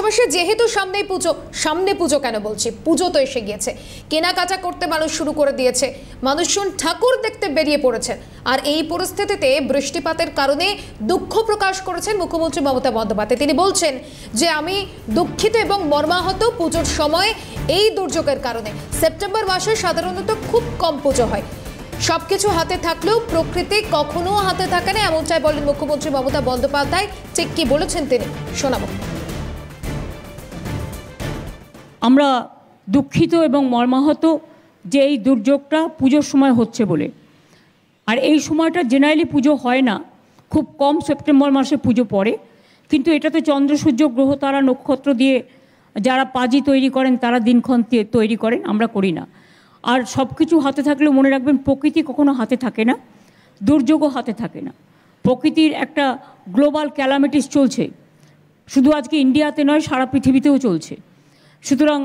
পাশাপাশি যেহেতু সামনে পুজো কেন বলছি, পুজো তো এসে গিয়েছে, কেনাকাটা করতে মানুষ শুরু করে দিয়েছে, মানুষজন ঠাকুর দেখতে বেরিয়ে পড়েছেন। আর এই পরিস্থিতিতে বৃষ্টিপাতের কারণে দুঃখ প্রকাশ করেছেন মুখ্যমন্ত্রী মমতা বন্দ্যোপাধ্যায়। তিনি বলছেন যে আমি দুঃখিত এবং মর্মাহত পুজোর সময় এই দুর্যোগের কারণে। সেপ্টেম্বর মাসে সাধারণত খুব কম পুজো হয়, সবকিছু হাতে থাকলেও প্রকৃতি কখনো হাতে থাকে না, এমনটাই বলেন মুখ্যমন্ত্রী মমতা বন্দ্যোপাধ্যায়। ঠিক কি বলেছেন তিনি, শোনাবো। আমরা দুঃখিত এবং মর্মাহত যে এই দুর্যোগটা পুজোর সময় হচ্ছে বলে। আর এই সময়টা জেনারেলি পুজো হয় না, খুব কম সেপ্টেম্বর মাসে পুজো পড়ে। কিন্তু এটাতে চন্দ্র সূর্য গ্রহ তারা নক্ষত্র দিয়ে যারা পাজি তৈরি করেন তারা দিনক্ষণ তৈরি করেন, আমরা করি না। আর সব কিছু হাতে থাকলেও মনে রাখবেন প্রকৃতি কখনো হাতে থাকে না, দুর্যোগও হাতে থাকে না। প্রকৃতির একটা গ্লোবাল ক্যালামিটিস চলছে, শুধু আজকে ইন্ডিয়াতে নয় সারা পৃথিবীতেও চলছে। সুতরাং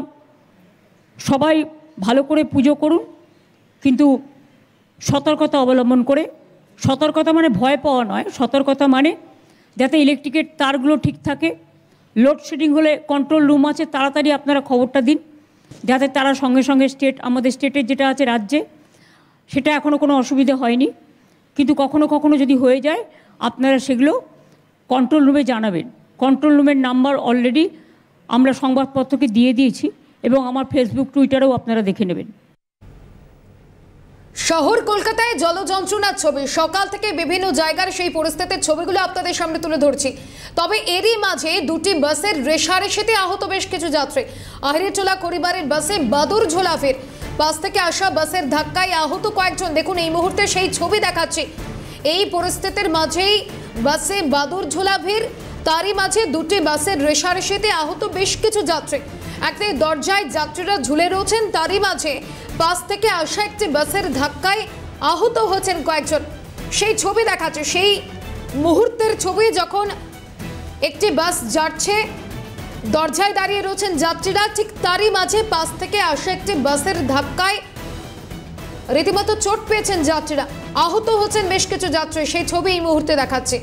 সবাই ভালো করে পুজো করুন, কিন্তু সতর্কতা অবলম্বন করে। সতর্কতা মানে ভয় পাওয়া নয়, সতর্কতা মানে যাতে ইলেকট্রিকের তারগুলো ঠিক থাকে। লোডশেডিং হলে কন্ট্রোল রুম আছে, তাড়াতাড়ি আপনারা খবরটা দিন, যাতে তারা সঙ্গে সঙ্গে আমাদের স্টেটের যেটা আছে রাজ্যে, সেটা এখনও কোনো অসুবিধা হয়নি। কিন্তু কখনো কখনো যদি হয়ে যায় আপনারা সেগুলো কন্ট্রোল রুমে জানাবেন। কন্ট্রোল রুমের নাম্বার অলরেডি আমরা সংবাদপত্রকে দিয়ে দিয়েছি এবং আমার ফেসবুক টুইটারেও আপনারা দেখে নেবেন। শহর কলকাতায় জলযন্ত্রণার ছবি, সকাল থেকে বিভিন্ন জায়গার সেই পরিস্থিতির ছবিগুলো আপনাদের সামনে তুলে ধরছি। তবে এরই মাঝে দুটি বাসের রেষারেষিতে আহত বেশ কিছু যাত্রী। আহিরিটোলা পরিবারের বাসে বাদুর ঝোলাফের, বাস থেকে আসা বাসের ধাক্কায় আহত কয়েকজন। দেখুন এই মুহূর্তে সেই ছবি দেখাচ্ছি। এই পরিস্থিতির মাঝেই বাসে বাদুর ঝোলাফের, তারই মাঝে দুটি বাসের রেষারেষিতে আহত বেশ কিছু যাত্রী। একটি দরজায় যাত্রীরা ঝুলে রয়েছেন, তারই মাঝে পাশ থেকে আসা একটি বাসের ধাক্কায় আহত হয়েছেন কয়েকজন। সেই ছবি দেখাচ্ছে, সেই মুহূর্তের ছবি যখন একটি বাস যাচ্ছে, দরজায় দাঁড়িয়ে রয়েছেন যাত্রীরা, ঠিক তারই মাঝে পাশ থেকে আসা একটি বাসের ধাক্কায় রীতিমতো চোট পেয়েছেন যাত্রীরা, আহত হচ্ছেন বেশ কিছু যাত্রী। সেই ছবি এই মুহূর্তে দেখাচ্ছে।